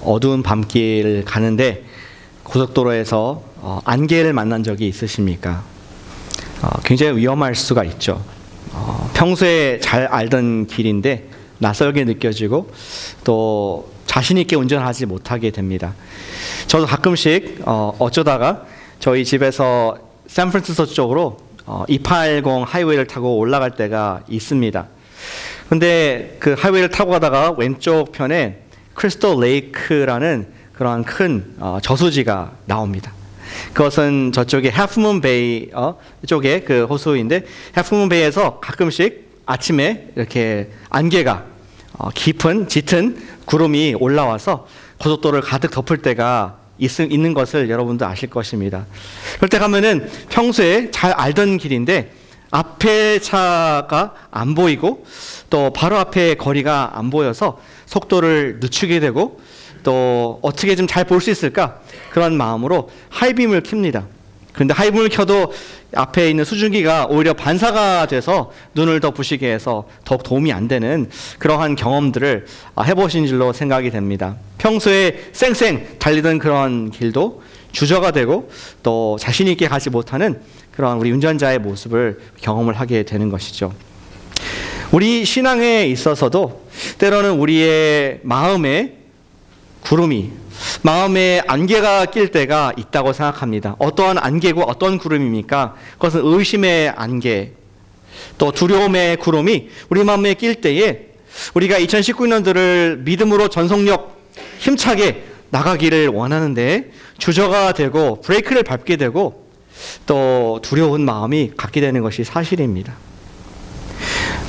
어두운 밤길 가는데 고속도로에서 안개를 만난 적이 있으십니까? 굉장히 위험할 수가 있죠. 평소에 잘 알던 길인데 낯설게 느껴지고 또 자신 있게 운전하지 못하게 됩니다. 저도 가끔씩 어쩌다가 저희 집에서 샌프란시스코 쪽으로 280 하이웨이를 타고 올라갈 때가 있습니다. 근데 그 하이웨이를 타고 가다가 왼쪽 편에 크리스털 레이크라는 그러한 큰 저수지가 나옵니다. 그것은 저쪽에 해프문 베이 쪽에 그 호수인데, 해프문 베이에서 가끔씩 아침에 이렇게 안개가 깊은 짙은 구름이 올라와서 고속도로를 가득 덮을 때가 있는 것을 여러분도 아실 것입니다. 그럴 때 가면은 평소에 잘 알던 길인데 앞에 차가 안 보이고 또 바로 앞에 거리가 안 보여서 속도를 늦추게 되고 또 어떻게 좀 잘 볼 수 있을까 그런 마음으로 하이빔을 켭니다. 그런데 하이빔을 켜도 앞에 있는 수증기가 오히려 반사가 돼서 눈을 더 부시게 해서 더욱 도움이 안 되는 그러한 경험들을 해보신 줄로 생각이 됩니다. 평소에 쌩쌩 달리던 그런 길도 주저가 되고 또 자신 있게 가지 못하는 그런 우리 운전자의 모습을 경험을 하게 되는 것이죠. 우리 신앙에 있어서도 때로는 우리의 마음에 구름이, 마음에 안개가 낄 때가 있다고 생각합니다. 어떠한 안개고 어떤 구름입니까? 그것은 의심의 안개, 또 두려움의 구름이 우리 마음에 낄 때에 우리가 2019년도를 믿음으로 전속력 힘차게 나가기를 원하는데 주저가 되고 브레이크를 밟게 되고 또 두려운 마음이 갖게 되는 것이 사실입니다.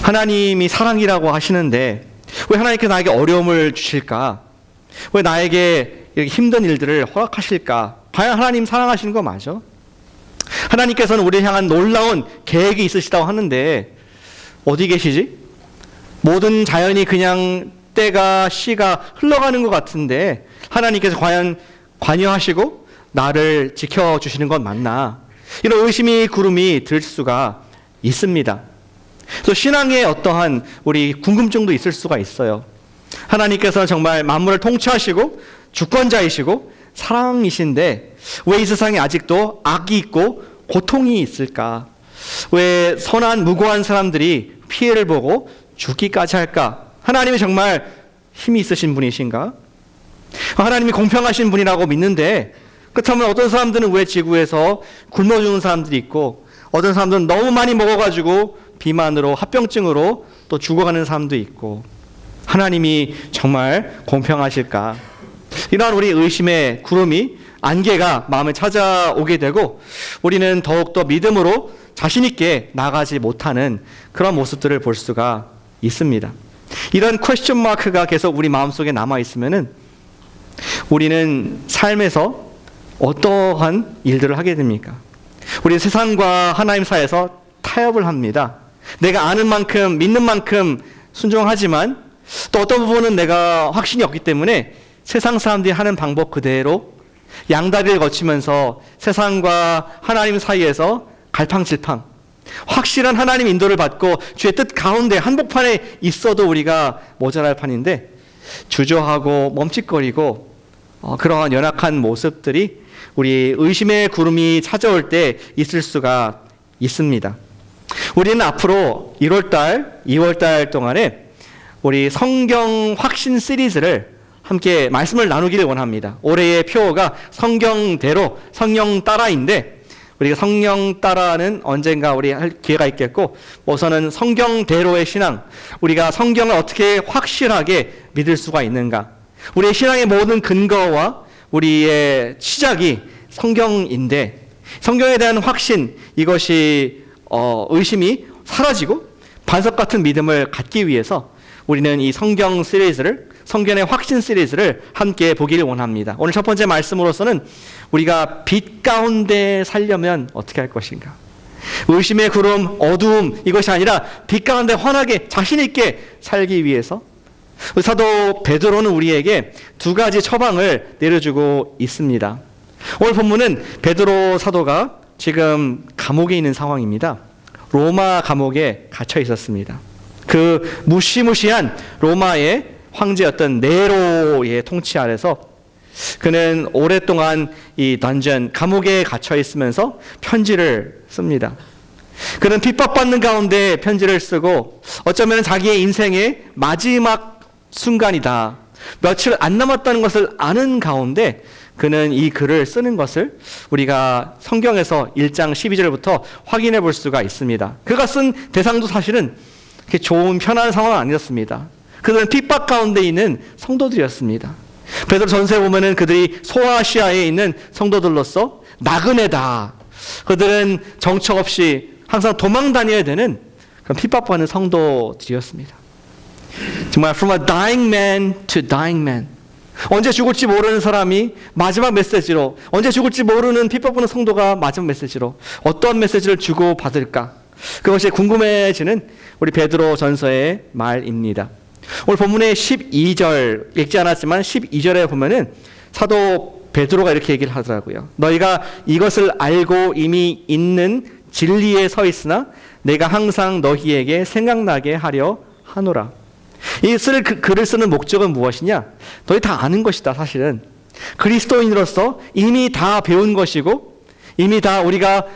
하나님이 사랑이라고 하시는데 왜 하나님께서 나에게 어려움을 주실까? 왜 나에게 이렇게 힘든 일들을 허락하실까? 과연 하나님 사랑하시는 거 맞아? 하나님께서는 우리를 향한 놀라운 계획이 있으시다고 하는데 어디 계시지? 모든 자연이 그냥 때가 시가 흘러가는 것 같은데 하나님께서 과연 관여하시고 나를 지켜주시는 건 맞나? 이런 의심이 구름이 들 수가 있습니다. 또 신앙에 어떠한 우리 궁금증도 있을 수가 있어요. 하나님께서는 정말 만물을 통치하시고 주권자이시고 사랑이신데 왜 이 세상에 아직도 악이 있고 고통이 있을까? 왜 선한 무고한 사람들이 피해를 보고 죽기까지 할까? 하나님이 정말 힘이 있으신 분이신가? 하나님이 공평하신 분이라고 믿는데 그렇다면 어떤 사람들은 왜 지구에서 굶어 죽는 사람들이 있고 어떤 사람들은 너무 많이 먹어가지고 비만으로 합병증으로 또 죽어가는 사람도 있고 하나님이 정말 공평하실까? 이러한 우리 의심의 구름이 안개가 마음에 찾아오게 되고 우리는 더욱더 믿음으로 자신 있게 나가지 못하는 그런 모습들을 볼 수가 있습니다. 이런 퀘스천 마크가 계속 우리 마음속에 남아있으면은 우리는 삶에서 어떠한 일들을 하게 됩니까? 우리 세상과 하나님 사이에서 타협을 합니다. 내가 아는 만큼 믿는 만큼 순종하지만 또 어떤 부분은 내가 확신이 없기 때문에 세상 사람들이 하는 방법 그대로 양다리를 거치면서 세상과 하나님 사이에서 갈팡질팡, 확실한 하나님 인도를 받고 주의 뜻 가운데 한복판에 있어도 우리가 모자랄 판인데 주저하고 멈칫거리고 그러한 연약한 모습들이 우리 의심의 구름이 찾아올 때 있을 수가 있습니다. 우리는 앞으로 1월달, 2월달 동안에 우리 성경 확신 시리즈를 함께 말씀을 나누기를 원합니다. 올해의 표어가 성경대로, 성령 따라인데 우리가 성령 따라는 언젠가 우리 할 기회가 있겠고 우선은 성경대로의 신앙, 우리가 성경을 어떻게 확실하게 믿을 수가 있는가? 우리의 신앙의 모든 근거와 우리의 시작이 성경인데 성경에 대한 확신, 이것이 의심이 사라지고 반석 같은 믿음을 갖기 위해서 우리는 이 성경 시리즈를, 성경의 확신 시리즈를 함께 보기를 원합니다. 오늘 첫 번째 말씀으로서는 우리가 빛 가운데 살려면 어떻게 할 것인가? 의심의 구름, 어두움, 이것이 아니라 빛 가운데 환하게 자신 있게 살기 위해서 사도 베드로는 우리에게 두 가지 처방을 내려주고 있습니다. 오늘 본문은 베드로 사도가 지금 감옥에 있는 상황입니다. 로마 감옥에 갇혀 있었습니다. 그 무시무시한 로마의 황제였던 네로의 통치 아래서 그는 오랫동안 이 던전, 감옥에 갇혀 있으면서 편지를 씁니다. 그는 핍박받는 가운데 편지를 쓰고 어쩌면 자기의 인생의 마지막 순간이다, 며칠 안 남았다는 것을 아는 가운데 그는 이 글을 쓰는 것을 우리가 성경에서 1장 12절부터 확인해 볼 수가 있습니다. 그가 쓴 대상도 사실은 그렇게 좋은 편안한 상황은 아니었습니다. 그들은 핍박 가운데 있는 성도들이었습니다. 베드로 전서에 보면은 그들이 소아시아에 있는 성도들로서 나그네다, 그들은 정처 없이 항상 도망 다녀야 되는 그런 핍박받는 성도들이었습니다. 정말 from a dying man to dying man, 언제 죽을지 모르는 사람이 마지막 메시지로, 언제 죽을지 모르는 핍박받는 성도가 마지막 메시지로 어떠한 메시지를 주고받을까, 그것이 궁금해지는 우리 베드로 전서의 말입니다. 오늘 본문의 12절 읽지 않았지만 12절에 보면은 사도 베드로가 이렇게 얘기를 하더라고요. 너희가 이것을 알고 이미 있는 진리에 서 있으나 내가 항상 너희에게 생각나게 하려 하노라. 이 글을 쓰는 목적은 무엇이냐? 너희 다 아는 것이다. 사실은 그리스도인으로서 이미 다 배운 것이고, 이미 다 우리가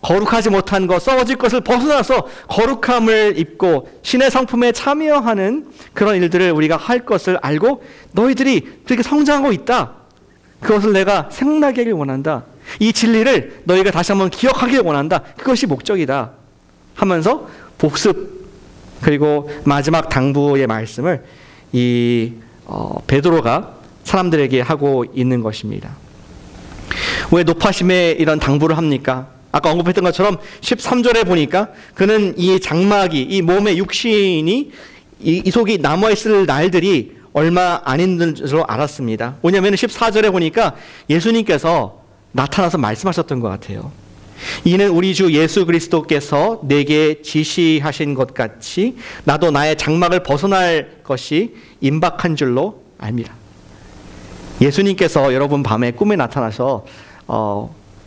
거룩하지 못한 것, 썩어질 것을 벗어나서 거룩함을 입고 신의 성품에 참여하는 그런 일들을 우리가 할 것을 알고 너희들이 그렇게 성장하고 있다, 그것을 내가 생각나게 하길 원한다, 이 진리를 너희가 다시 한번 기억하길 원한다, 그것이 목적이다 하면서 복습, 그리고 마지막 당부의 말씀을 이 베드로가 사람들에게 하고 있는 것입니다. 왜 높아심에 이런 당부를 합니까? 아까 언급했던 것처럼 13절에 보니까 그는 이 장막이, 이 몸의 육신이 이 속이 남아있을 날들이 얼마 안 있는 줄로 알았습니다. 왜냐하면 14절에 보니까 예수님께서 나타나서 말씀하셨던 것 같아요. 이는 우리 주 예수 그리스도께서 내게 지시하신 것 같이 나도 나의 장막을 벗어날 것이 임박한 줄로 압니다. 예수님께서 여러분 밤에 꿈에 나타나서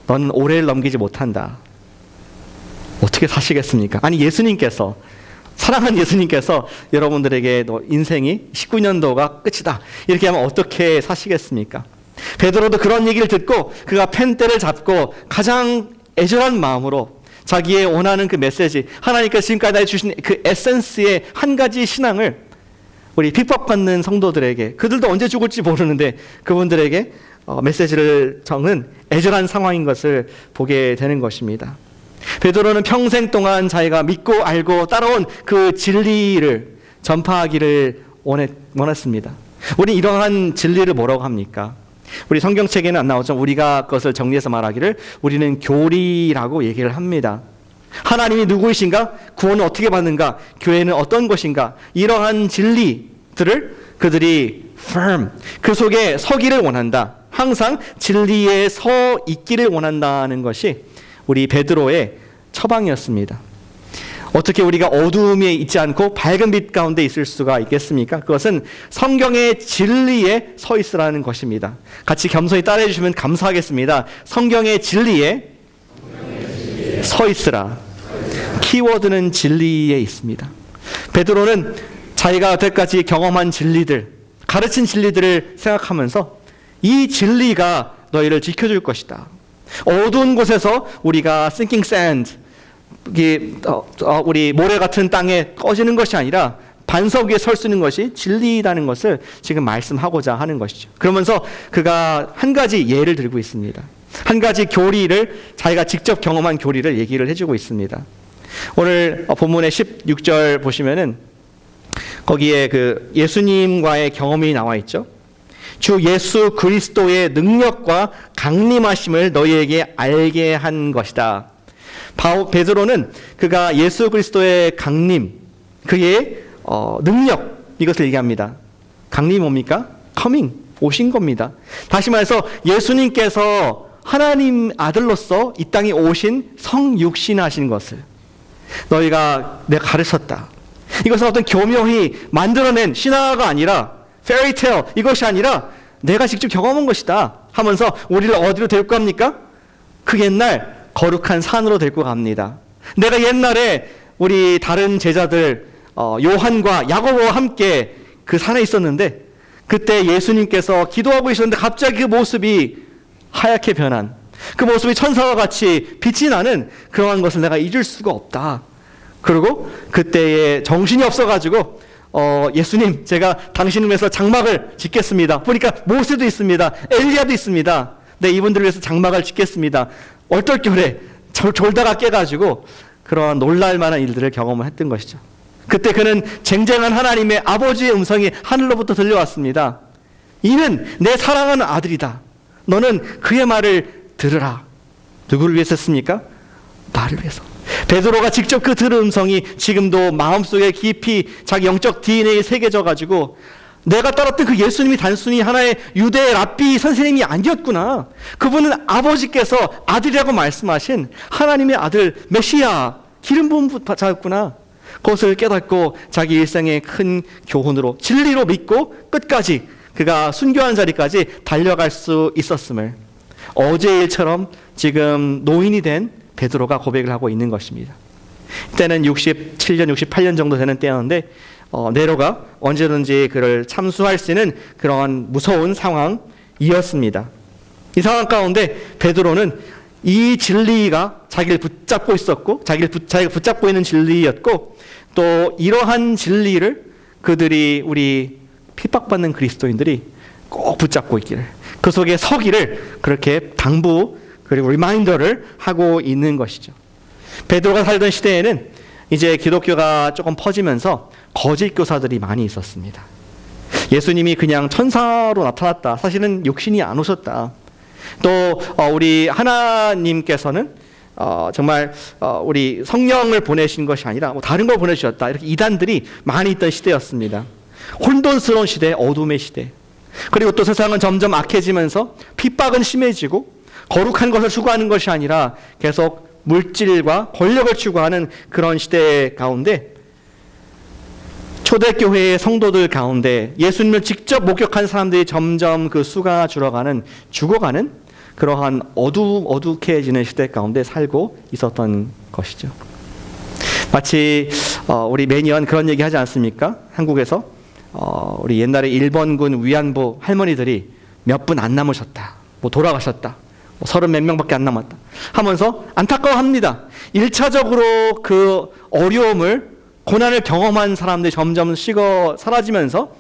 너는 올해를 넘기지 못한다, 어떻게 사시겠습니까? 아니, 예수님께서, 사랑하는 예수님께서 여러분들에게 너 인생이 19년도가 끝이다 이렇게 하면 어떻게 사시겠습니까? 베드로도 그런 얘기를 듣고 그가 펜대를 잡고 가장 애절한 마음으로 자기의 원하는 그 메시지, 하나님께서 지금까지 나에게 주신 그 에센스의 한 가지 신앙을 우리 핍박받는 성도들에게, 그들도 언제 죽을지 모르는데 그분들에게 메시지를 적는 애절한 상황인 것을 보게 되는 것입니다. 베드로는 평생 동안 자기가 믿고 알고 따라온 그 진리를 전파하기를 원했습니다. 우리 이러한 진리를 뭐라고 합니까? 우리 성경책에는 안 나오죠. 우리가 그것을 정리해서 말하기를 우리는 교리라고 얘기를 합니다. 하나님이 누구이신가? 구원을 어떻게 받는가? 교회는 어떤 것인가? 이러한 진리들을 그들이 firm, 그 속에 서기를 원한다, 항상 진리에 서 있기를 원한다는 것이 우리 베드로의 처방이었습니다. 어떻게 우리가 어두움에 있지 않고 밝은 빛 가운데 있을 수가 있겠습니까? 그것은 성경의 진리에 서 있으라는 것입니다. 같이 겸손히 따라해 주시면 감사하겠습니다. 성경의 진리에 서 있으라. 키워드는 진리에 있습니다. 베드로는 자기가 여태까지 경험한 진리들, 가르친 진리들을 생각하면서 이 진리가 너희를 지켜줄 것이다. 어두운 곳에서 우리가 sinking sand, 우리 모래 같은 땅에 꺼지는 것이 아니라 반석 위에 설 수 있는 것이 진리라는 것을 지금 말씀하고자 하는 것이죠. 그러면서 그가 한 가지 예를 들고 있습니다. 한 가지 교리를, 자기가 직접 경험한 교리를 얘기를 해주고 있습니다. 오늘 본문의 16절 보시면은 거기에 그 예수님과의 경험이 나와 있죠. 주 예수 그리스도의 능력과 강림하심을 너희에게 알게 한 것이다. 베드로는 그가 예수 그리스도의 강림, 그의 능력, 이것을 얘기합니다. 강림이 뭡니까? coming, 오신 겁니다. 다시 말해서 예수님께서 하나님 아들로서 이 땅에 오신 성육신하신 것을 너희가 내가 가르쳤다. 이것은 어떤 교묘히 만들어낸 신화가 아니라 페리테일, 이것이 아니라 내가 직접 경험한 것이다 하면서 우리를 어디로 데리고 갑니까? 그 옛날 거룩한 산으로 데리고 갑니다. 내가 옛날에 우리 다른 제자들 요한과 야고보와 함께 그 산에 있었는데 그때 예수님께서 기도하고 계셨는데 갑자기 그 모습이 하얗게 변한, 그 모습이 천사와 같이 빛이 나는 그러한 것을 내가 잊을 수가 없다. 그리고 그때에 정신이 없어가지고 예수님, 제가 당신을 위해서 장막을 짓겠습니다. 보니까 모세도 있습니다. 엘리야도 있습니다. 네, 이분들을 위해서 장막을 짓겠습니다. 얼떨결에 졸다가 깨가지고 그런 놀랄만한 일들을 경험을 했던 것이죠. 그때 그는 쟁쟁한 하나님의 아버지의 음성이 하늘로부터 들려왔습니다. 이는 내 사랑하는 아들이다. 너는 그의 말을 들으라. 누구를 위해서 했습니까? 나를 위해서. 베드로가 직접 그 들은 음성이 지금도 마음속에 깊이 자기 영적 DNA에 새겨져가지고 내가 따랐던 그 예수님이 단순히 하나의 유대 랍비 선생님이 아니었구나. 그분은 아버지께서 아들이라고 말씀하신 하나님의 아들 메시아, 기름 부음 자였구나. 그것을 깨닫고 자기 일생의 큰 교훈으로 진리로 믿고 끝까지 그가 순교하는 자리까지 달려갈 수 있었음을 어제의 일처럼 지금 노인이 된 베드로가 고백을 하고 있는 것입니다. 때는 67년, 68년 정도 되는 때였는데 네로가 언제든지 그를 참수할 수 있는 그런 무서운 상황이었습니다. 이 상황 가운데 베드로는 이 진리가 자기를 붙잡고 있었고 자기가 붙잡고 있는 진리였고 또 이러한 진리를 그들이 우리 핍박받는 그리스도인들이 꼭 붙잡고 있기를, 그 속에 서기를 그렇게 당부 그리고 리마인더를 하고 있는 것이죠. 베드로가 살던 시대에는 이제 기독교가 조금 퍼지면서 거짓 교사들이 많이 있었습니다. 예수님이 그냥 천사로 나타났다. 사실은 육신이 안 오셨다. 또 우리 하나님께서는 정말 우리 성령을 보내신 것이 아니라 뭐 다른 걸 보내주셨다. 이렇게 이단들이 많이 있던 시대였습니다. 혼돈스러운 시대, 어둠의 시대. 그리고 또 세상은 점점 악해지면서 핍박은 심해지고 거룩한 것을 추구하는 것이 아니라 계속 물질과 권력을 추구하는 그런 시대 가운데 초대교회의 성도들 가운데 예수님을 직접 목격한 사람들이 점점 그 수가 죽어가는 그러한 어둑해지는 시대 가운데 살고 있었던 것이죠. 마치 우리 매년 그런 얘기 하지 않습니까? 한국에서 우리 옛날에 일본군 위안부 할머니들이 몇 분 안 남으셨다. 뭐 돌아가셨다. 30 몇 명밖에 안 남았다. 하면서 안타까워합니다. 1차적으로 그 어려움을, 고난을 경험한 사람들이 점점 식어 사라지면서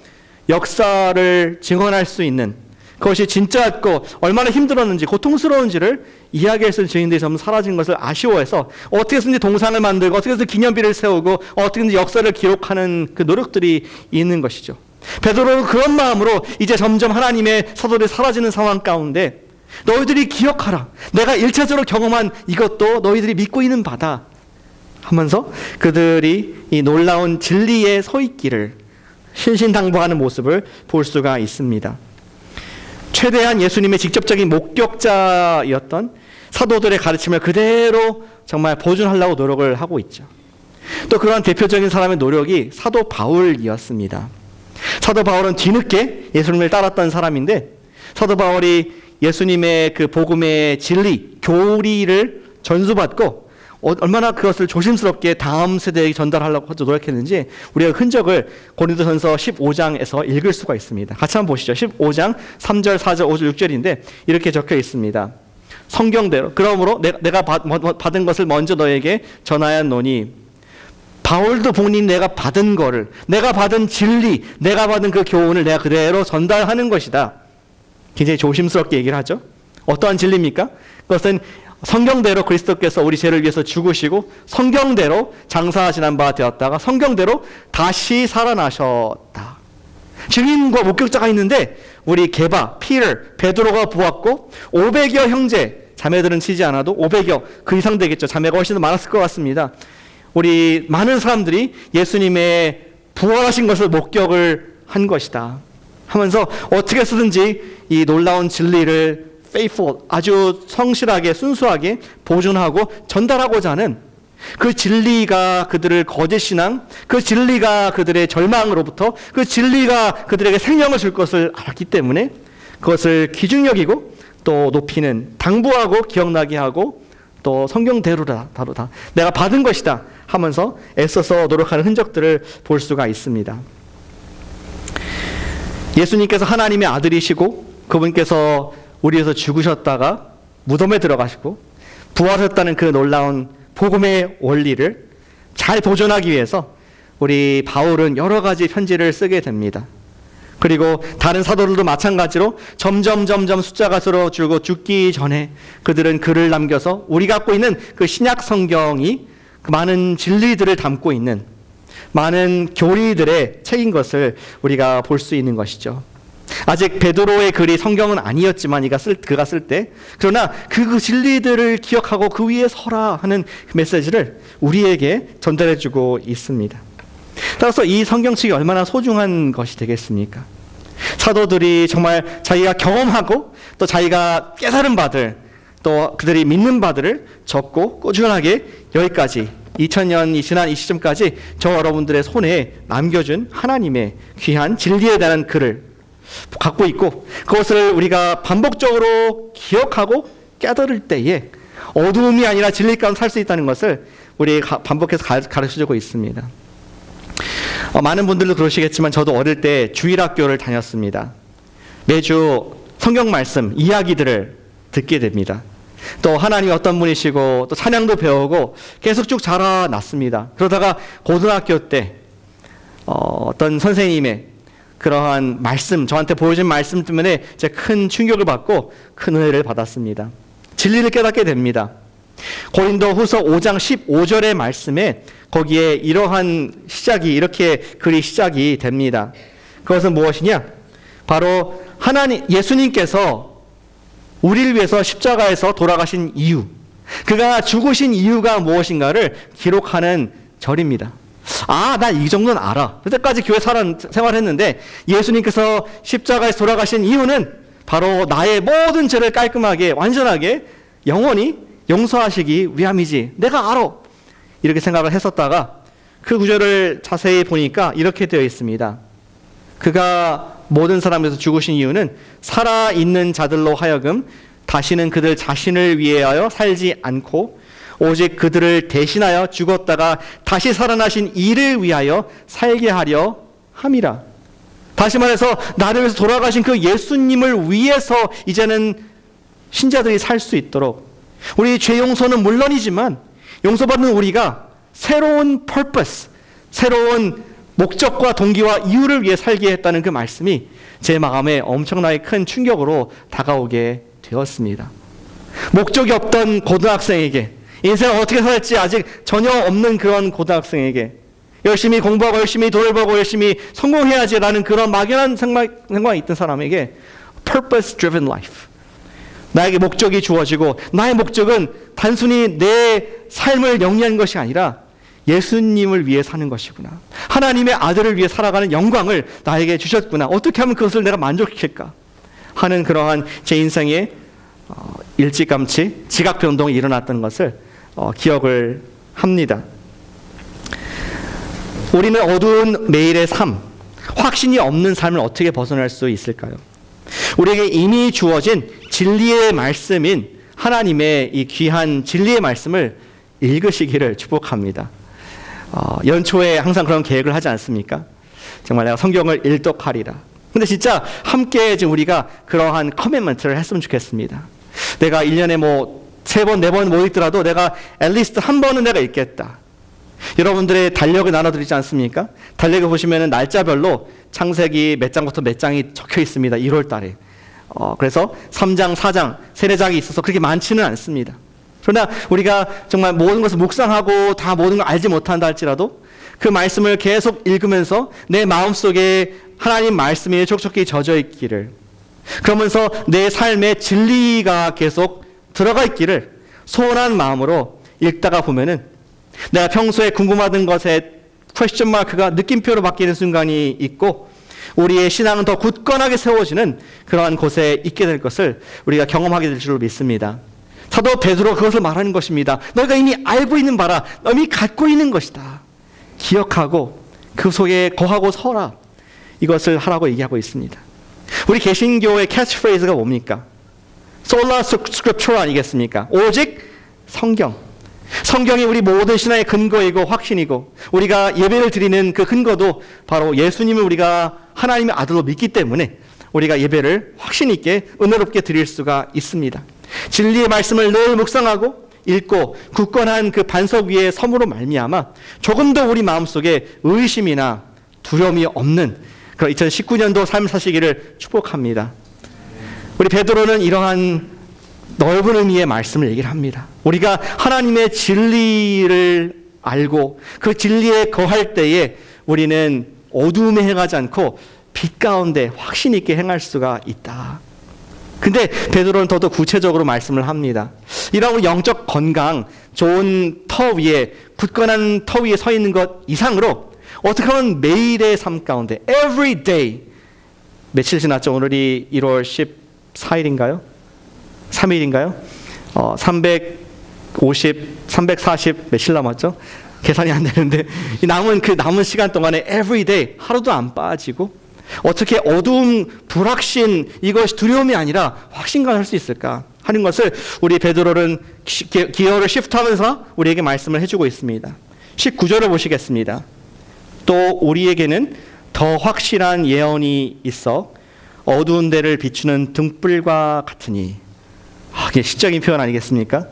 역사를 증언할 수 있는, 그것이 진짜였고 얼마나 힘들었는지 고통스러운지를 이야기할 수 있는 증인들이 점점 사라진 것을 아쉬워해서 어떻게 해서든지 동상을 만들고 어떻게 해서 기념비를 세우고 어떻게든지 역사를 기록하는 그 노력들이 있는 것이죠. 베드로는 그런 마음으로 이제 점점 하나님의 사도들이 사라지는 상황 가운데 너희들이 기억하라. 내가 1차적으로 경험한 이것도 너희들이 믿고 있는 바다 하면서 그들이 이 놀라운 진리에 서 있기를 신신당부하는 모습을 볼 수가 있습니다. 최대한 예수님의 직접적인 목격자였던 사도들의 가르침을 그대로 정말 보존하려고 노력을 하고 있죠. 또 그런 대표적인 사람의 노력이 사도 바울이었습니다. 사도 바울은 뒤늦게 예수님을 따랐던 사람인데 사도 바울이 예수님의 그 복음의 진리, 교리를 전수받고 얼마나 그것을 조심스럽게 다음 세대에게 전달하려고 노력했는지 우리가 흔적을 고린도전서 15장에서 읽을 수가 있습니다. 같이 한번 보시죠. 15장 3절, 4절, 5절, 6절인데 이렇게 적혀 있습니다. 성경대로 그러므로 내가 받은 것을 먼저 너에게 전하였노니, 바울도 본인 내가 받은 거를, 내가 받은 진리, 내가 받은 그 교훈을 내가 그대로 전달하는 것이다. 굉장히 조심스럽게 얘기를 하죠. 어떠한 진리입니까? 그것은 성경대로 그리스도께서 우리 죄를 위해서 죽으시고 성경대로 장사하시는 바 되었다가 성경대로 다시 살아나셨다. 증인과 목격자가 있는데 우리 베드로가 보았고 500여 형제, 자매들은 치지 않아도 500여 그 이상 되겠죠. 자매가 훨씬 더 많았을 것 같습니다. 우리 많은 사람들이 예수님의 부활하신 것을 목격을 한 것이다 하면서 어떻게 해서든지 이 놀라운 진리를 faithful, 아주 성실하게 순수하게 보존하고 전달하고자 하는 그 진리가 그들을 거짓신앙, 그 진리가 그들의 절망으로부터, 그 진리가 그들에게 생명을 줄 것을 알았기 때문에 그것을 기준여기고 또 높이는, 당부하고 기억나게 하고 또 성경대로다, 내가 받은 것이다 하면서 애써서 노력하는 흔적들을 볼 수가 있습니다. 예수님께서 하나님의 아들이시고 그분께서 우리 위해서 죽으셨다가 무덤에 들어가시고 부활하셨다는 그 놀라운 복음의 원리를 잘 보존하기 위해서 우리 바울은 여러 가지 편지를 쓰게 됩니다. 그리고 다른 사도들도 마찬가지로 점점 숫자가 줄고 죽기 전에 그들은 글을 남겨서 우리 갖고 있는 그 신약 성경이 그 많은 진리들을 담고 있는 많은 교리들의 책인 것을 우리가 볼 수 있는 것이죠. 아직 베드로의 글이 성경은 아니었지만 그가 쓸 때, 그러나 그 진리들을 기억하고 그 위에 서라 하는 메시지를 우리에게 전달해주고 있습니다. 따라서 이 성경책이 얼마나 소중한 것이 되겠습니까? 사도들이 정말 자기가 경험하고 또 자기가 깨달은 바들, 또 그들이 믿는 바들을 적고 꾸준하게 여기까지 2000년이 지난 이 시점까지 저 여러분들의 손에 남겨준 하나님의 귀한 진리에 대한 글을 갖고 있고, 그것을 우리가 반복적으로 기억하고 깨달을 때에 어두움이 아니라 진리 가운데 살 수 있다는 것을 우리 반복해서 가르쳐주고 있습니다. 많은 분들도 그러시겠지만 저도 어릴 때 주일학교를 다녔습니다. 매주 성경 말씀, 이야기들을 듣게 됩니다. 또 하나님이 어떤 분이시고 또 찬양도 배우고 계속 쭉 자라났습니다. 그러다가 고등학교 때 어떤 선생님의 그러한 말씀, 저한테 보여준 말씀 때문에 제가 큰 충격을 받고 큰 은혜를 받았습니다. 진리를 깨닫게 됩니다. 고린도 후서 5장 15절의 말씀에 거기에 이러한 이렇게 글이 시작이 됩니다. 그것은 무엇이냐? 바로 예수님께서 우리를 위해서 십자가에서 돌아가신 이유, 그가 죽으신 이유가 무엇인가를 기록하는 절입니다. 나 이 정도는 알아. 그때까지 교회 생활했는데 예수님께서 십자가에서 돌아가신 이유는 바로 나의 모든 죄를 깔끔하게 완전하게 영원히 용서하시기 위함이지. 내가 알아. 이렇게 생각을 했었다가 그 구절을 자세히 보니까 이렇게 되어 있습니다. 그가 모든 사람에서 죽으신 이유는 살아있는 자들로 하여금 다시는 그들 자신을 위하여 살지 않고 오직 그들을 대신하여 죽었다가 다시 살아나신 이를 위하여 살게 하려 함이라. 다시 말해서 나를 위해서 돌아가신 그 예수님을 위해서 이제는 신자들이 살 수 있도록, 우리 죄 용서는 물론이지만 용서받는 우리가 새로운 purpose, 새로운 목적과 동기와 이유를 위해 살게 했다는 그 말씀이 제 마음에 엄청나게 큰 충격으로 다가오게 되었습니다. 목적이 없던 고등학생에게, 인생을 어떻게 살지 아직 전혀 없는 그런 고등학생에게 열심히 공부하고 열심히 돈을 벌고 열심히 성공해야지라는 그런 막연한 생각이 있던 사람에게 purpose driven life, 나에게 목적이 주어지고 나의 목적은 단순히 내 삶을 영위하는 것이 아니라 예수님을 위해 사는 것이구나, 하나님의 아들을 위해 살아가는 영광을 나에게 주셨구나, 어떻게 하면 그것을 내가 만족시킬까 하는 그러한 제 인생의 일찌감치 지각 변동이 일어났던 것을 기억을 합니다. 우리는 어두운 매일의 삶, 확신이 없는 삶을 어떻게 벗어날 수 있을까요? 우리에게 이미 주어진 진리의 말씀인 하나님의 이 귀한 진리의 말씀을 읽으시기를 축복합니다. 연초에 항상 그런 계획을 하지 않습니까? 정말 내가 성경을 일독하리라. 근데 진짜 함께 지금 우리가 그러한 커밋먼트를 했으면 좋겠습니다. 내가 1년에 3번, 4번 못 읽더라도 내가 앨리스트 한 번은 내가 읽겠다. 여러분들의 달력을 나눠드리지 않습니까? 달력을 보시면 날짜별로 창세기 몇 장부터 몇 장이 적혀 있습니다. 1월 달에. 그래서 3장, 4장, 세례장이 있어서 그렇게 많지는 않습니다. 그러나 우리가 정말 모든 것을 묵상하고 다 모든 걸 알지 못한다 할지라도 그 말씀을 계속 읽으면서 내 마음속에 하나님 말씀이 촉촉히 젖어 있기를, 그러면서 내 삶에 진리가 계속 들어가 있기를 소원한 마음으로 읽다가 보면은 내가 평소에 궁금하던 것에 퀘스천 마크가 느낌표로 바뀌는 순간이 있고 우리의 신앙은 더 굳건하게 세워지는 그러한 곳에 있게 될 것을 우리가 경험하게 될 줄로 믿습니다. 사도 베드로 그것을 말하는 것입니다. 너희가 이미 알고 있는 바라, 이미 갖고 있는 것이다. 기억하고 그 속에 거하고 서라. 이것을 하라고 얘기하고 있습니다. 우리 개신교의 캐치프레이즈가 뭡니까? Sola Scriptura 아니겠습니까? 오직 성경. 성경이 우리 모든 신앙의 근거이고 확신이고 우리가 예배를 드리는 그 근거도 바로 예수님을 우리가 하나님의 아들로 믿기 때문에 우리가 예배를 확신 있게 은혜롭게 드릴 수가 있습니다. 진리의 말씀을 늘 묵상하고 읽고 굳건한 그 반석 위에 섬으로 말미암아 조금 더 우리 마음속에 의심이나 두려움이 없는 그런 2019년도 삶을 사시기를 축복합니다. 우리 베드로는 이러한 넓은 의미의 말씀을 얘기를 합니다. 우리가 하나님의 진리를 알고 그 진리에 거할 때에 우리는 어두움에 행하지 않고 빛 가운데 확신 있게 행할 수가 있다. 근데 베드로는 더더 구체적으로 말씀을 합니다. 이런 영적 건강, 좋은 터 위에, 굳건한 터 위에 서 있는 것 이상으로 어떻게 하면 매일의 삶 가운데 every day, 며칠 지났죠? 오늘이 1월 14일인가요? 3일인가요? 340 며칠 남았죠? 계산이 안 되는데 이 남은 시간 동안에 every day 하루도 안 빠지고 어떻게 어두움, 불확신, 이것이 두려움이 아니라 확신과 할 수 있을까 하는 것을 우리 베드로는 기어를 시프트하면서 우리에게 말씀을 해주고 있습니다. 19절을 보시겠습니다. 또 우리에게는 더 확실한 예언이 있어 어두운 데를 비추는 등불과 같으니. 이게 시적인 표현 아니겠습니까?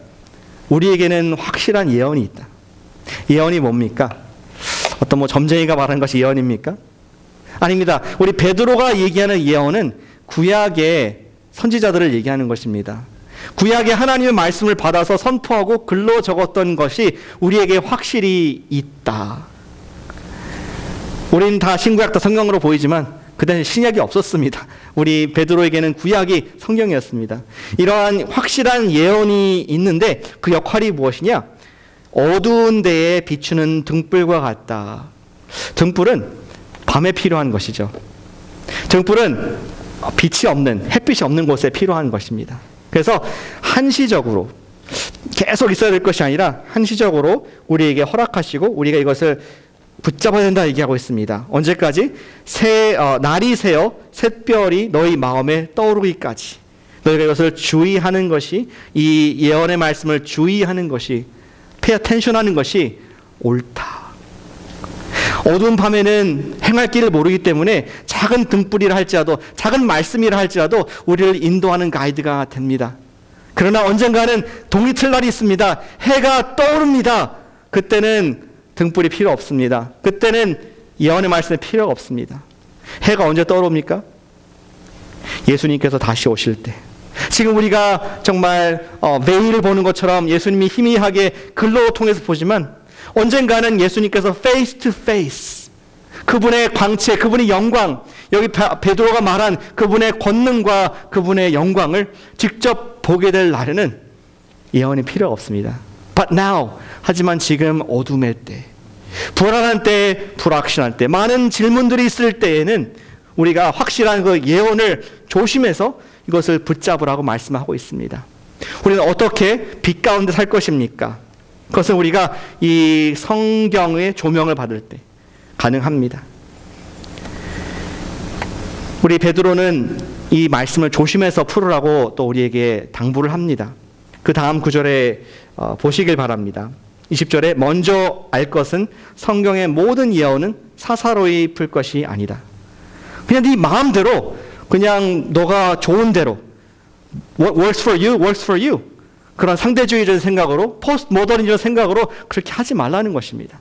우리에게는 확실한 예언이 있다. 예언이 뭡니까? 어떤 점쟁이가 말한 것이 예언입니까? 아닙니다. 우리 베드로가 얘기하는 예언은 구약의 선지자들을 얘기하는 것입니다. 구약의 하나님의 말씀을 받아서 선포하고 글로 적었던 것이 우리에게 확실히 있다. 우리는 다 신구약 다 성경으로 보이지만 그 당시 신약이 없었습니다. 우리 베드로에게는 구약이 성경이었습니다. 이러한 확실한 예언이 있는데 그 역할이 무엇이냐? 어두운 데에 비추는 등불과 같다. 등불은 밤에 필요한 것이죠. 등불은 빛이 없는, 햇빛이 없는 곳에 필요한 것입니다. 그래서 한시적으로 계속 있어야 될 것이 아니라 한시적으로 우리에게 허락하시고 우리가 이것을 붙잡아야 된다 얘기하고 있습니다. 언제까지? 날이 새어 샛별이 너희 마음에 떠오르기까지 너희가 이것을 주의하는 것이, 이 예언의 말씀을 주의하는 것이, pay attention 하는 것이 옳다. 어두운 밤에는 행할 길을 모르기 때문에 작은 등불이라 할지라도, 작은 말씀이라 할지라도 우리를 인도하는 가이드가 됩니다. 그러나 언젠가는 동이 틀 날이 있습니다. 해가 떠오릅니다. 그때는 등불이 필요 없습니다. 그때는 예언의 말씀이 필요가 없습니다. 해가 언제 떠오릅니까? 예수님께서 다시 오실 때. 지금 우리가 정말 매일 보는 것처럼 예수님이 희미하게 글로 통해서 보지만 언젠가는 예수님께서 face to face, 그분의 광채, 그분의 영광, 여기 베드로가 말한 그분의 권능과 그분의 영광을 직접 보게 될 날에는 예언이 필요가 없습니다. But now, 하지만 지금 어둠의 때, 불안한 때, 불확실한 때, 많은 질문들이 있을 때에는 우리가 확실한 그 예언을 조심해서 이것을 붙잡으라고 말씀하고 있습니다. 우리는 어떻게 빛 가운데 살 것입니까? 그것은 우리가 이 성경의 조명을 받을 때 가능합니다. 우리 베드로는 이 말씀을 조심해서 풀으라고 또 우리에게 당부를 합니다. 그 다음 구절에 보시길 바랍니다. 20절에 먼저 알 것은 성경의 모든 예언은 사사로이 풀 것이 아니다. 그냥 네 마음대로, 그냥 너가 좋은 대로, what works for you, works for you, 그런 상대주의적인 생각으로, 포스트 모더니즘적 생각으로 그렇게 하지 말라는 것입니다.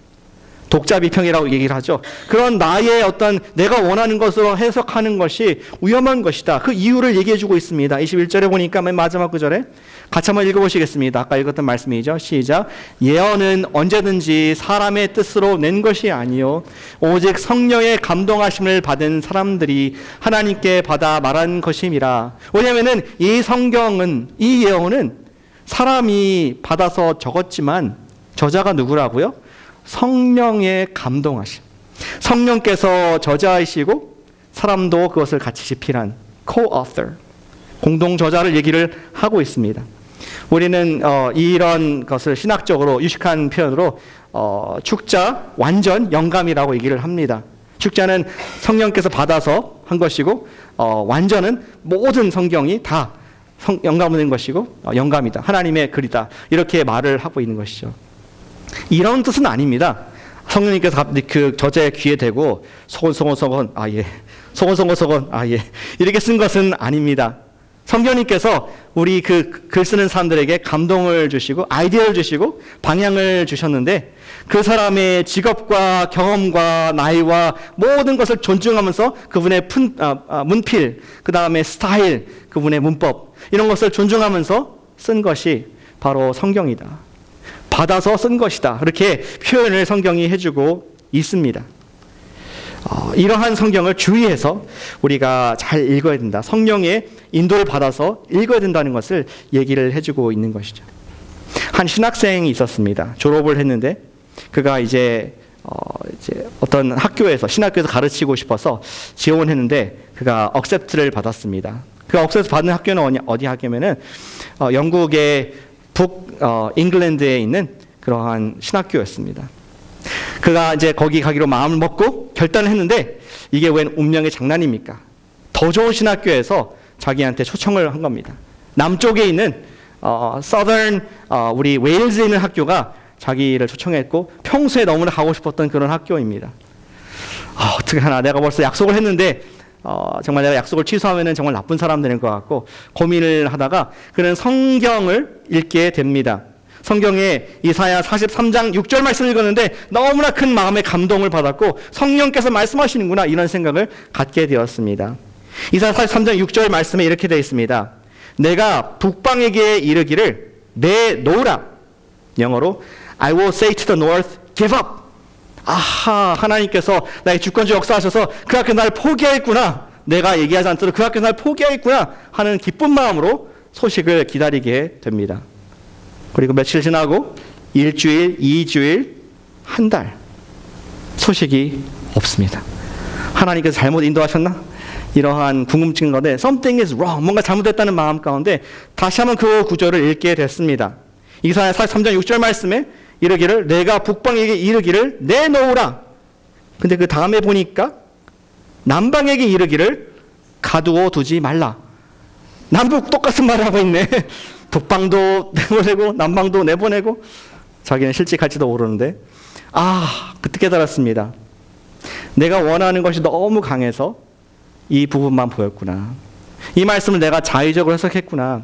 독자 비평이라고 얘기를 하죠. 그런 나의 어떤 내가 원하는 것으로 해석하는 것이 위험한 것이다. 그 이유를 얘기해 주고 있습니다. 21절에 보니까 맨 마지막 구절에 같이 한번 읽어보시겠습니다. 아까 읽었던 말씀이죠. 시작. 예언은 언제든지 사람의 뜻으로 낸 것이 아니요 오직 성령의 감동하심을 받은 사람들이 하나님께 받아 말한 것임이라. 왜냐하면 이 성경은, 이 예언은 사람이 받아서 적었지만 저자가 누구라고요? 성령의 감동하심. 성령께서 저자이시고 사람도 그것을 같이 집필한 co-author, 공동 저자를 얘기를 하고 있습니다. 우리는 이런 것을 신학적으로 유식한 표현으로 축자, 완전, 영감이라고 얘기를 합니다. 축자는 성령께서 받아서 한 것이고 완전은 모든 성경이 다 영감을 낸 것이고 영감이다. 하나님의 글이다. 이렇게 말을 하고 있는 것이죠. 이런 뜻은 아닙니다. 성령님께서 그 저자의 귀에 대고 소곤소곤소곤 소곤소곤소곤 이렇게 쓴 것은 아닙니다. 성령님께서 우리 그 글 쓰는 사람들에게 감동을 주시고 아이디어를 주시고 방향을 주셨는데 그 사람의 직업과 경험과 나이와 모든 것을 존중하면서 그분의 문필, 그 다음에 스타일, 그분의 문법 이런 것을 존중하면서 쓴 것이 바로 성경이다. 받아서 쓴 것이다. 그렇게 표현을 성경이 해주고 있습니다. 이러한 성경을 주의해서 우리가 잘 읽어야 된다. 성령의 인도를 받아서 읽어야 된다는 것을 얘기를 해주고 있는 것이죠. 한 신학생이 있었습니다. 졸업을 했는데 그가 이제 어떤 학교에서 신학교에서 가르치고 싶어서 지원했는데 그가 억셉트를 받았습니다. 그 억셉트 받은 학교는 어디 학교면은 영국의 잉글랜드에 있는 그러한 신학교였습니다. 그가 이제 거기 가기로 마음을 먹고 결단을 했는데 이게 웬 운명의 장난입니까? 더 좋은 신학교에서 자기한테 초청을 한 겁니다. 남쪽에 있는 Southern 우리 웨일즈에 있는 학교가 자기를 초청했고 평소에 너무나 가고 싶었던 그런 학교입니다. 어떻게 하나 내가 벌써 약속을 했는데 정말 내가 약속을 취소하면 정말 나쁜 사람 되는 것 같고 고민을 하다가 그는 성경을 읽게 됩니다. 성경에 이사야 43장 6절 말씀을 읽었는데 너무나 큰 마음의 감동을 받았고 성령께서 말씀하시는구나 이런 생각을 갖게 되었습니다. 이사야 43장 6절 말씀에 이렇게 되어 있습니다. 내가 북방에게 이르기를 내놓으라. 영어로 I will say to the north, give up. 아하, 하나님께서 나의 주권적 역사하셔서 그 학교 나를 포기하겠구나. 내가 얘기하지 않도록 그 학교 나를 포기하겠구나 하는 기쁜 마음으로 소식을 기다리게 됩니다. 그리고 며칠 지나고 일주일, 2주일, 한 달 소식이 없습니다. 하나님께서 잘못 인도하셨나? 이러한 궁금증인 건데 Something is wrong. 뭔가 잘못됐다는 마음 가운데 다시 한번 그 구절을 읽게 됐습니다. 이사야 43장 6절 말씀에 이르기를 내가 북방에게 이르기를 내놓으라. 근데 그 다음에 보니까 남방에게 이르기를 가두어 두지 말라. 남북 똑같은 말을 하고 있네. 북방도 내보내고 남방도 내보내고 자기는 실직할지도 모르는데 그때 깨달았습니다. 내가 원하는 것이 너무 강해서 이 부분만 보였구나. 이 말씀을 내가 자의적으로 해석했구나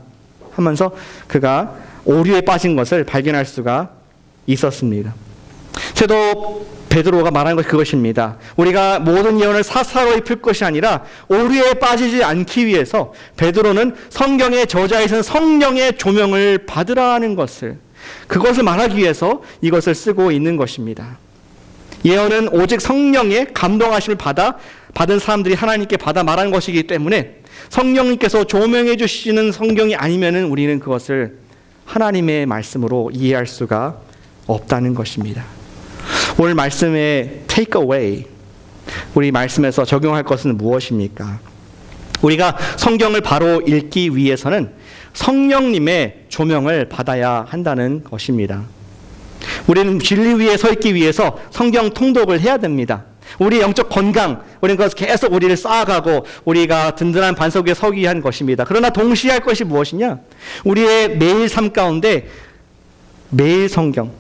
하면서 그가 오류에 빠진 것을 발견할 수가 있었습니다. 저도 베드로가 말하는 것이 그것입니다. 우리가 모든 예언을 사사로 입힐 것이 아니라 오류에 빠지지 않기 위해서 베드로는 성경의 저자에서는 성령의 조명을 받으라는 것을 그것을 말하기 위해서 이것을 쓰고 있는 것입니다. 예언은 오직 성령의 감동하심을 받은 사람들이 하나님께 받아 말하는 것이기 때문에 성령님께서 조명해 주시는 성경이 아니면은 우리는 그것을 하나님의 말씀으로 이해할 수가 없다는 것입니다. 오늘 말씀의 take away, 우리 말씀에서 적용할 것은 무엇입니까? 우리가 성경을 바로 읽기 위해서는 성령님의 조명을 받아야 한다는 것입니다. 우리는 진리 위에 서 있기 위해서 성경 통독을 해야 됩니다. 우리의 영적 건강, 우리는 그것을 계속 우리를 쌓아가고 우리가 든든한 반석 위에 서기 위한 것입니다. 그러나 동시에 할 것이 무엇이냐? 우리의 매일 삶 가운데 매일 성경,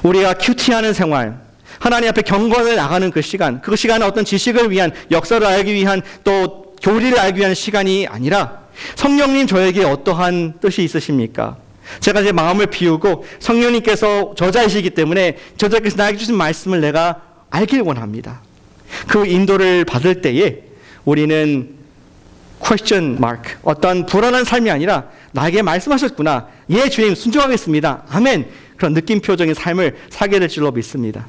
우리가 큐티하는 생활, 하나님 앞에 경건을 나가는 그 시간, 그 시간은 어떤 지식을 위한, 역사를 알기 위한, 또 교리를 알기 위한 시간이 아니라 성령님 저에게 어떠한 뜻이 있으십니까? 제가 제 마음을 비우고 성령님께서 저자이시기 때문에 저자께서 나에게 주신 말씀을 내가 알길 원합니다. 그 인도를 받을 때에 우리는 question mark, 어떤 불안한 삶이 아니라 나에게 말씀하셨구나. 예, 주님 순종하겠습니다. 아멘. 그런 느낌표적인 삶을 살게 될 줄로 믿습니다.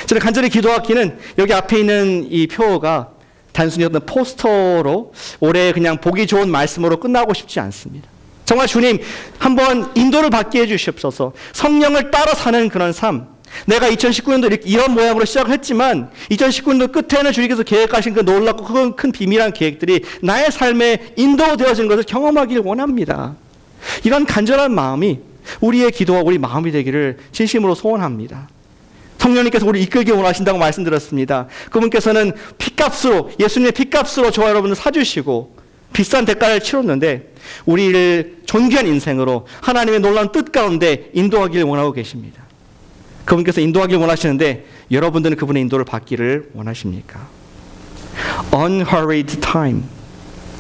저는 간절히 기도하기는 여기 앞에 있는 이 표가 단순히 어떤 포스터로 올해 그냥 보기 좋은 말씀으로 끝나고 싶지 않습니다. 정말 주님 한번 인도를 받게 해주시옵소서. 성령을 따라 사는 그런 삶. 내가 2019년도 이런 모양으로 시작을 했지만 2019년도 끝에는 주님께서 계획하신 그 놀랍고 큰 비밀한 계획들이 나의 삶에 인도되어진 것을 경험하길 원합니다. 이런 간절한 마음이 우리의 기도와 우리 마음이 되기를 진심으로 소원합니다. 성령님께서 우리 이끌기 원하신다고 말씀드렸습니다. 그분께서는 피값으로, 예수님의 피값으로 저와 여러분을 사주시고 비싼 대가를 치렀는데 우리를 존귀한 인생으로 하나님의 놀라운 뜻 가운데 인도하기를 원하고 계십니다. 그분께서 인도하길 원하시는데 여러분들은 그분의 인도를 받기를 원하십니까? Unhurried time.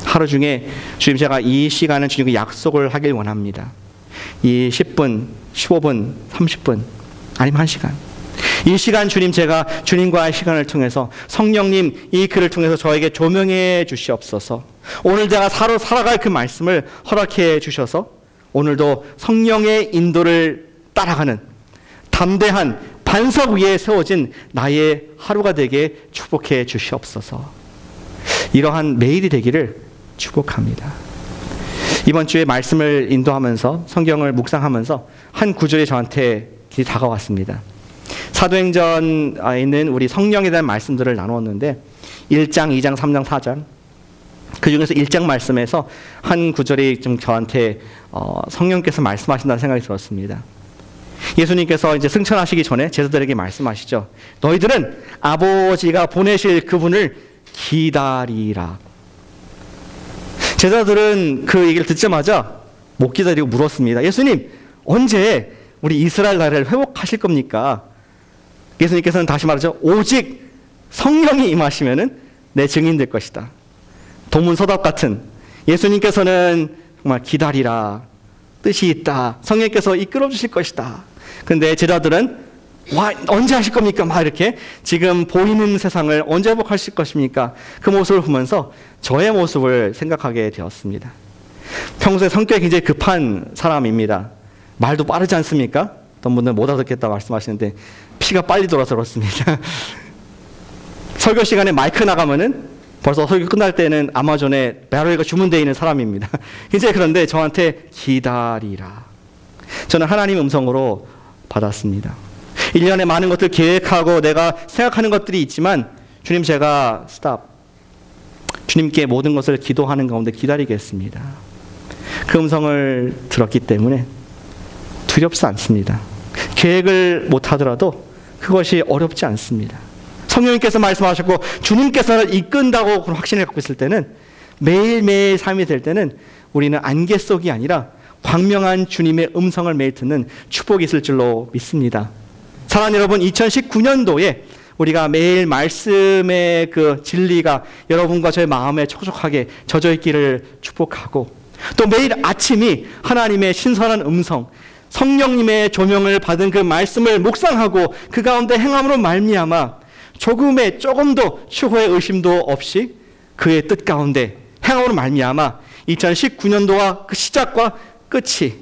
하루 중에 주님 제가 이 시간은 주님과 약속을 하길 원합니다. 이 10분, 15분, 30분 아니면 1시간. 이 시간 주님 제가 주님과의 시간을 통해서 성령님 이 글을 통해서 저에게 조명해 주시옵소서. 오늘 제가 살아갈 그 말씀을 허락해 주셔서 오늘도 성령의 인도를 따라가는 담대한 반석 위에 세워진 나의 하루가 되게 축복해 주시옵소서. 이러한 매일이 되기를 축복합니다. 이번 주에 말씀을 인도하면서 성경을 묵상하면서 한 구절이 저한테 다가왔습니다. 사도행전에 있는 우리 성령에 대한 말씀들을 나누었는데 1장, 2장, 3장, 4장 그 중에서 1장 말씀에서 한 구절이 좀 저한테 성령께서 말씀하신다는 생각이 들었습니다. 예수님께서 이제 승천하시기 전에 제자들에게 말씀하시죠. 너희들은 아버지가 보내실 그분을 기다리라. 제자들은 그 얘기를 듣자마자 못 기다리고 물었습니다. 예수님, 언제 우리 이스라엘 나라를 회복하실 겁니까? 예수님께서는 다시 말하죠. 오직 성령이 임하시면은 내 증인 될 것이다. 동문서답 같은 예수님께서는 정말 기다리라. 뜻이 있다. 성령께서 이끌어 주실 것이다. 근데 제자들은 와, 언제 하실 겁니까? 막 이렇게 지금 보이는 세상을 언제 회복하실 것입니까? 그 모습을 보면서 저의 모습을 생각하게 되었습니다. 평소에 성격이 굉장히 급한 사람입니다. 말도 빠르지 않습니까? 어떤 분들은 못 알아듣겠다 말씀하시는데 피가 빨리 돌아서 그렇습니다. 설교 시간에 마이크 나가면은 벌써 설교 끝날 때는 아마존에 배럴가 주문되어 있는 사람입니다. 굉장히 그런데 저한테 기다리라. 저는 하나님의 음성으로 받았습니다. 1년에 많은 것들 계획하고 내가 생각하는 것들이 있지만 주님 제가 스탑. 주님께 모든 것을 기도하는 가운데 기다리겠습니다. 그 음성을 들었기 때문에 두렵지 않습니다. 계획을 못하더라도 그것이 어렵지 않습니다. 성령님께서 말씀하셨고 주님께서 이끈다고 그런 확신을 갖고 있을 때는 매일매일 삶이 될 때는 우리는 안개 속이 아니라 광명한 주님의 음성을 매일 듣는 축복이 있을 줄로 믿습니다. 사랑하는 여러분, 2019년도에 우리가 매일 말씀의 그 진리가 여러분과 저의 마음에 촉촉하게 젖어 있기를 축복하고 또 매일 아침이 하나님의 신선한 음성, 성령님의 조명을 받은 그 말씀을 묵상하고 그 가운데 행함으로 말미암아 조금도 추호의 의심도 없이 그의 뜻 가운데 행함으로 말미암아 2019년도와 그 시작과 끝이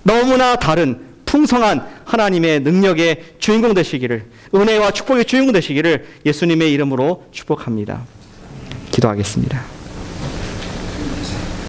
너무나 다른 풍성한 하나님의 능력의 주인공 되시기를, 은혜와 축복의 주인공 되시기를 예수님의 이름으로 축복합니다. 기도하겠습니다.